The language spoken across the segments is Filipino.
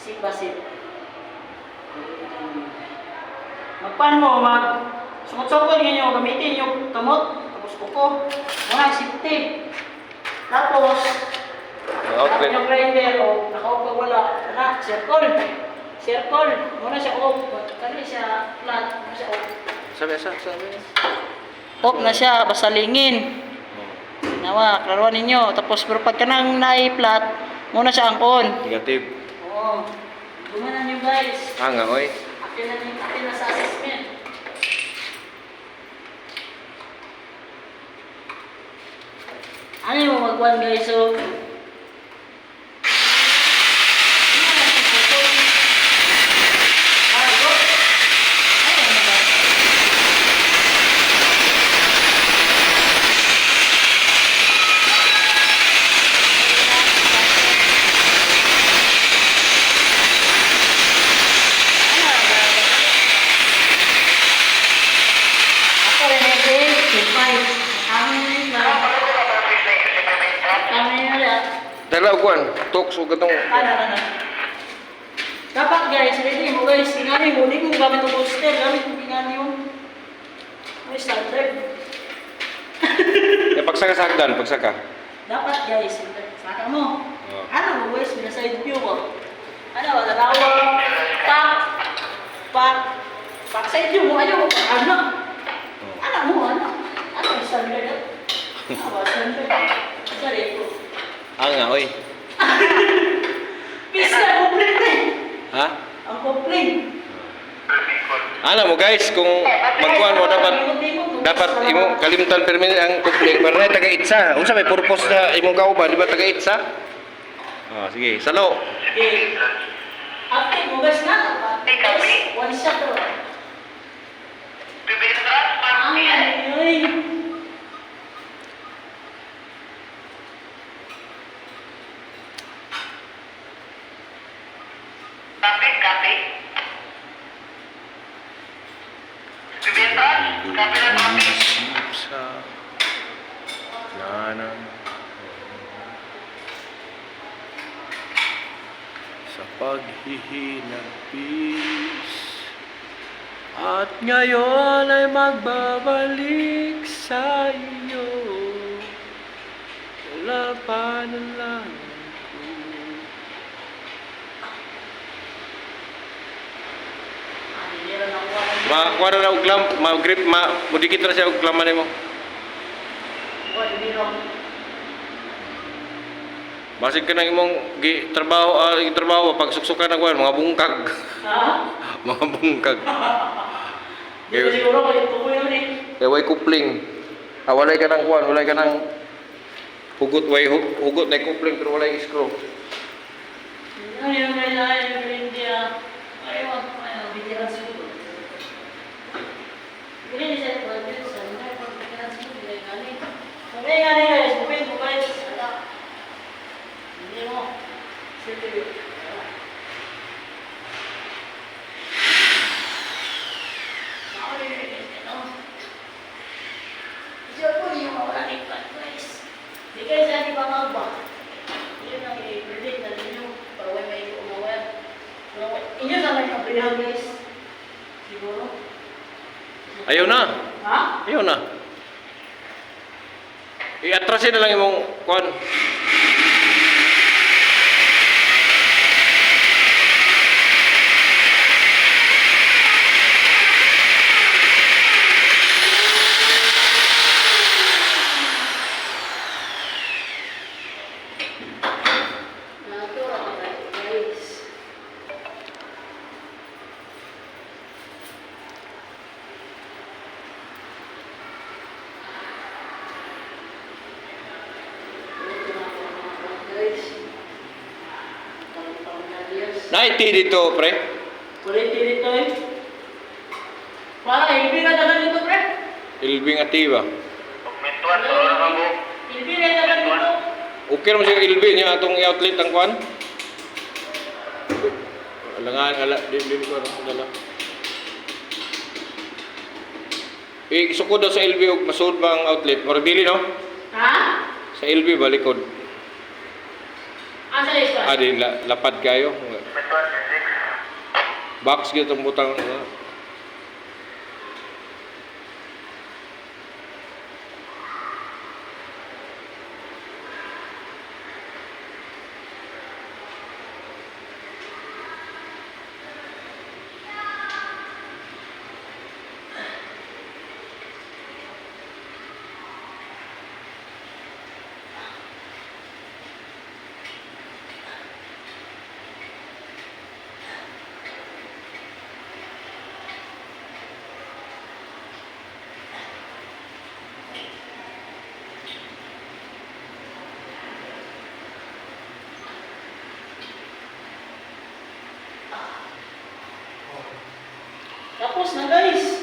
Basit. Magpan mo, sumot-sukod ninyo, gamitin yung kamot, tapos kuko. Muna safety. Tapos, yung grinder, o naka-off pag wala, circle. Circle. Muna siya off. Kali siya flat, muna siya off. Sabi. Off na siya, basta lingin. Nawa, klaruan ninyo. Tapos, pero pagka nang nai-flat, muna siya ang on. Negative. Oo. Gumanan nyo guys. Nga, oy. Akin na sa assessment. Ano yung magwan guys? So, Dala kuan, talks ug gatong dapat guys, ready mo guys, ingani mo, di mo gamit ang booster, gamit mo ingani yung may standard. Ya pagsaka sa hagdan, pagsaka. Dapat guys, saka mo. Oh. Ano mo guys, may side view mo. Ano, dalawa, pak side view mo, ayaw mo, ano? Ano mo, ano? Ano yung standard? Ano ba standard? Sorry po. Nga, oy. Pisa, complaint eh. Ha? Ang complaint. Ano mo guys, kung magkuhan mo dapat imo kalimutan permin ang kupling para na taga itsa. Unsa may purpose na imong kauban, di ba taga itsa? Oh, sige, salo. Okay. Active mo guys na. One shot to. Ay. Sa nanang sa paghihinapis at ngayon ay magbabalik sa iyo. Wala pa na lang kuha na uglam, grip, mudikit na siya uglaman mo. Basig ka ng imong trabaho pag suksukan na kuhan, mga bungkag. Ha? Mga bungkag. Di ba siguro ko yung tukoy yun eh. Kaya way kupling. Walay ka ng kuhan, walay ka ng hugot, way hugot na kupling pero walay screw. Ano yung may lahat yung India? Ayaw, bitiran siguro. Ini di saya buat itu sebenarnya kalau pikiran semua tidak kali. Sampai kali guys, bukan guys. Ada. Ini mau. Sini. Mau ini. Siapa yang mau ikan guys? Jika jadi bangau bah. Ini nak predict dan ini bawa mai umawat. Ini sama yang berihan guys. Siguro. Ayaw na. Ha? Ayaw na. I-atrasin na lang imong kuhan. Naiti dito, pre. Kulit dito eh. Para ilbi ka dagan dito, pre. Ilbing atiba. Ilbi na dagan dito. Okay naman siya ilbi niya atong i-outlet ang kuhan. Alangan, di ko dala. Isukod daw sa LB og masud ba ang outlet? Marabili no? Ha? Sa LB balikod. Asa isa? Lapad kayo. Box gitu ang butang. Tapos na guys.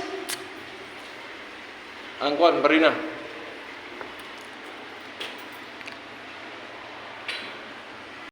Ang kuan, barina.